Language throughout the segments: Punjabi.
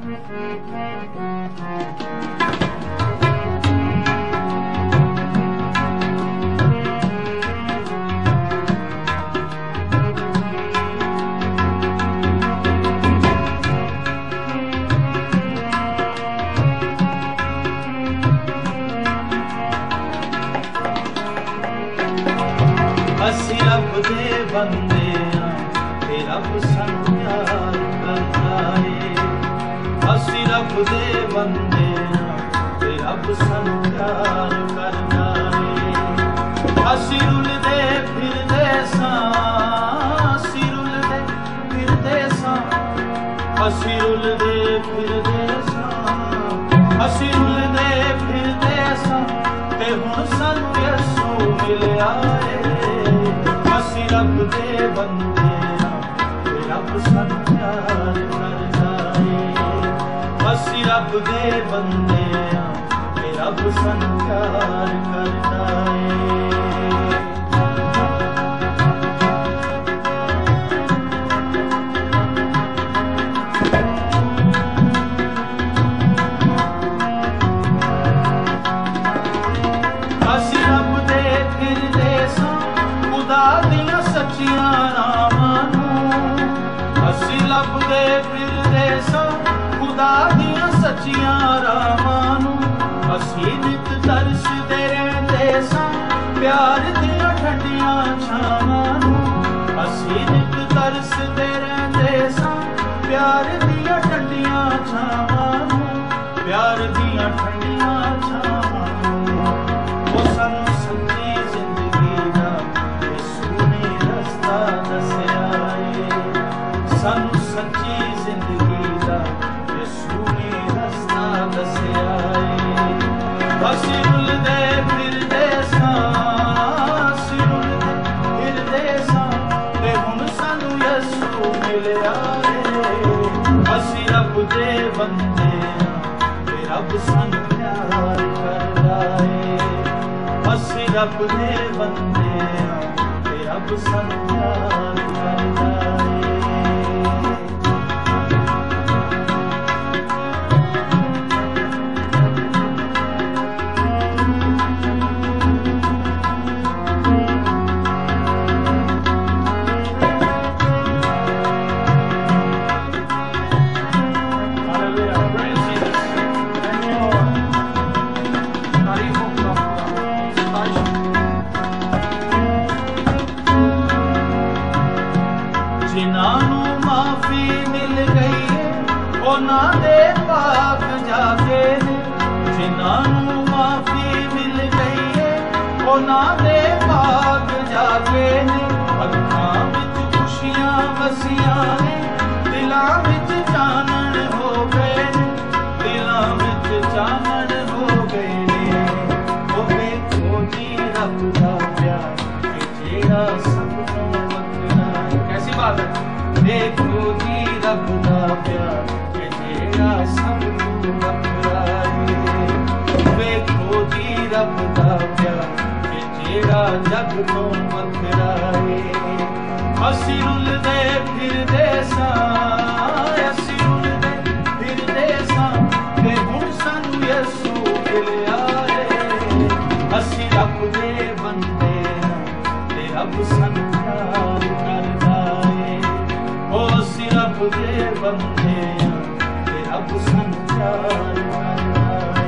ਅਸੀਂ ਰੱਬ ਦੇ ਬੰਦੇ ਆਂ ਤੇ ਰੱਬ ਸਾਨੂੰ ਪਿਆਰ ਕਰਦਾ ਏ। ਅਸੀਂ ਰੱਬ ਦੇ ਬੰਦੇ ਆਂ ਤੇ ਰੱਬ ਸਾਨੂੰ ਪਿਆਰ ਕਰਦਾ ਏ। ਅਸੀਂ ਰੁਲਦੇ ਫਿਰਦੇ ਸਾਂ, ਅਸੀਂ ਰੁਲਦੇ ਫਿਰਦੇ ਸਾਂ, ਅਸੀਂ ਰੁਲਦੇ ਫਿਰਦੇ ਸਾਂ, ਅਸੀਂ ਰੁਲਦੇ ਫਿਰਦੇ ਸਾਂ ਤੇ ਹੁਣ ਸਾਨੂੰ ਯਿਸੂ ਮਿਲਿਆ ਏ। ਅਸੀਂ ਰੱਬ ਦੇ ਬੰਦੇ ਆਂ ਤੇ ਰੱਬ ਸਾਨੂੰ ਪਿਆਰ ਕਰਦਾ ਏ। ਅਸੀਂ ਰੱਬ ਦੇ ਬੰਦੇ ਆਂ ਤੇ ਰੱਬ ਸਾਨੂੰ ਪਿਆਰ ਕਰਦਾ ਏ। ਅਸੀਂ ਰੱਬ ਦੇ ਫਿਰਦੇ ਸਾਂ ਖੁਦਾ ਦੀਆਂ ਸੱਚੀਆਂ ਰਾਹਾਂ ਨੂੰ। ਅਸੀਂ ਲੱਭਦੇ ਫਿਰਦੇ ਸਾਂ ਖੁਦਾ ਦੀਆਂ ਸੱਚੀਆਂ ਰਾਹਾਂ ਨੂੰ। ਅਸੀਂ ਨਿਤ ਤਰਸਦੇ ਰਹਿੰਦੇ ਸਾਂ ਪਿਆਰ ਦੀਆਂ ਠੰਡੀਆਂ ਛਾਵਾਂ ਨੂੰ। ਅਸੀਂ ਨਿਤ ਤਰਸਦੇ ਰਹਿੰਦੇ ਸਾਂ ਪਿਆਰ ਦੀਆਂ ਠੰਡੀਆਂ ਛਾਵਾਂ ਨੂੰ, ਪਿਆਰ ਦੀਆਂ ਠੰਡੀਆਂ ਛਾਵਾਂ ਨੂੰ। ਉਹ ਸਾਨੂੰ ਸੱਚੀ ਜ਼ਿੰਦਗੀ ਦਾ ਯਿਸੂ ਨੇ ਰਸਤਾ ਦੱਸਿਆ ਏ। ਸਾਨੂੰ ਸੱਚੀ ਜ਼ਿੰਦਗੀ ਦਾ ਯਿਸੂ ਨੇ ਰਸਤਾ ਦੱਸਿਆ ਏ। ਅਸੀਂ ਰੁਲਦੇ ਫਿਰਦੇ ਸਾਂ, ਅਸੀਂ ਰੁਲਦੇ ਫਿਰਦੇ ਸਾਂ ਤੇ ਹੁਣ ਸਾਨੂੰ ਯਿਸੂ ਮਿਲਿਆ ਏ। ਅਸੀਂ ਰੱਬ ਦੇ ਬੰਦੇ ਆਂ ਤੇ ਰੱਬ ਸਾਨੂੰ ਪਿਆਰ ਕਰਦਾ ਏ। ਅਸੀਂ ਰੱਬ ਦੇ ਬੰਦੇ ਆਂ ਤੇ ਰੱਬ ਸਾਨੂੰ ਪਿਆਰ ਕਰਦਾ ਏ। ਜਿਨ੍ਹਾਂ ਨੂੰ ਮਾਫੀ ਮਿਲ ਗਈ ਏ ਉਹਨਾਂ ਦੇ ਪਾਪ ਜਾਗੇ ਨੇ। ਜਿਨ੍ਹਾਂ ਨੂੰ ਮਾਫੀ ਮਿਲ ਗਈ ਏ ਉਹਨਾਂ ਦੇ ਪਾਪ ਜਾਗੇ ਨੇ। ਅੱਖਾਂ ਵਿੱਚ ਖੁਸ਼ੀਆਂ ਵਸੀਆਂ ਨੇ, ਦਿਲਾਂ ਵਿੱਚ ਚਾਨਣ ਹੋ ਗਏ ਨੇ, ਦਿਲਾਂ ਵਿੱਚ ਚਾਨਣ ਹੋ ਗਏ ਨੇ। ਉਹ ਵੇਖੋ ਜੀ ਰੱਬ ਦਾ ਪਿਆਰ ਕਿ ਜਿਹੜਾ ਸਭ ਤੋਂ ਵੱਖਰਾ ਏ। ਕੈਸੀ ਬਾਤ ਹੈ। ਦੇਖੋ ਜੀ ਰੱਬ ਦਾ ਪਿਆਰ ਕਿ ਜਿਹੜਾ ਸਭ ਤੋਂ ਵੱਖਰਾ ਏ। ਵੇਖੋ ਜੀ ਰੱਬ ਦਾ ਪਿਆਰ ਕਿ ਜਿਹੜਾ ਜਗ ਤੋਂ ਵੱਖਰਾ ਏ। ਅਸੀਂ ਰੁਲਦੇ ਫਿਰਦੇ ਸਾਂ, ਅਸੀਂ ਰੁਲਦੇ ਫਿਰਦੇ ਸਾਂ ਤੇ ਹੁਣ ਸਾਨੂੰ ਯਿਸੂ ਮਿਲਿਆ ਏ। ਅਸੀਂ ਰੱਬ ਦੇ ਬੰਦੇ ਆਂ ਤੇ ਰੱਬ ਸਾਨੂੰ ਪਿਆਰ ਕਰਦਾ ਏ। ਉਹ ਅਸੀਂ ਰੱਬ ਦੇ ਬੰਦੇ ਆਂ ਤੇ ਰੱਬ ਸਾਨੂੰ ਪਿਆਰ ਕਰਦਾ ਏ।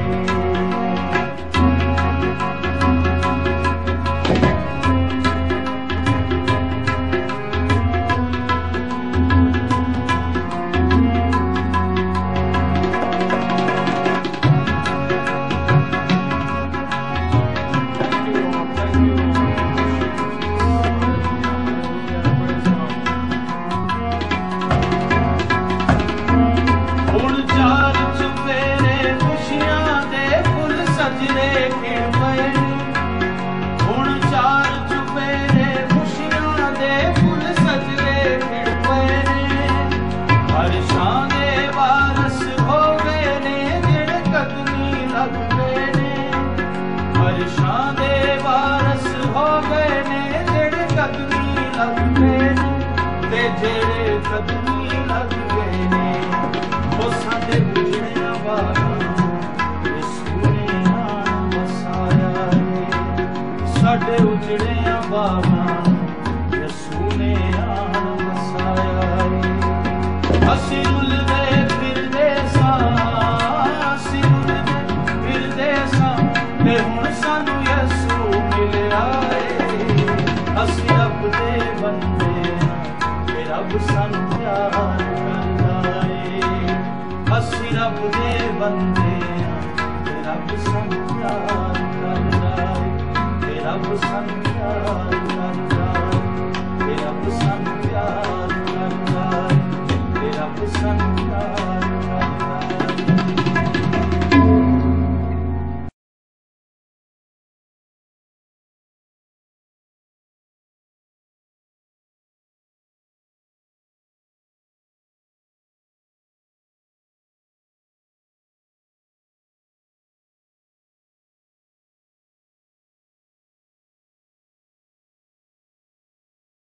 ਜਿਹੜੇ ਕਦਮੀ ਲੱਗ ਗਏ ਨੇ ਉਹ ਸਾਡੇ ਅਸੀਂ ਰੁਲਦੇ ਫਿਰਦੇ ਸਾਂ, ਅਸੀਂ ਰੁਲਦੇ ਫਿਰਦੇ ਸਾਂ, ਤੇ ਹੁਣ ਸਾਨੂੰ ਯਿਸੂ ਮਿਲਿਆ ਏ। ਅਸੀਂ ਰੱਬ ਦੇ ਬੰਦੇ ਹਾਂ ਤੇ ਰੱਬ ਸਾਨੂੰ ਪਿਆਰ ਕਰਦਾ ਏ। ਅਸੀਂ ਰੱਬ ਦੇ ਬੰਦੇ ਹਾਂ ਤੇ ਰੱਬ ਸਾਨੂੰ ਪਿਆਰ ਕਰਦਾ ਏ, ਤੇ ਰੱਬ ਸਾਨੂੰ ਪਿਆਰ ਕਰਦਾ ਏ, ਤੇ ਰੱਬ ਸਾਨੂੰ ਪਿਆਰ ਕਰਦਾ ਏ, ਤੇ ਰੱਬ ਸਾਨੂੰ ਪਿਆਰ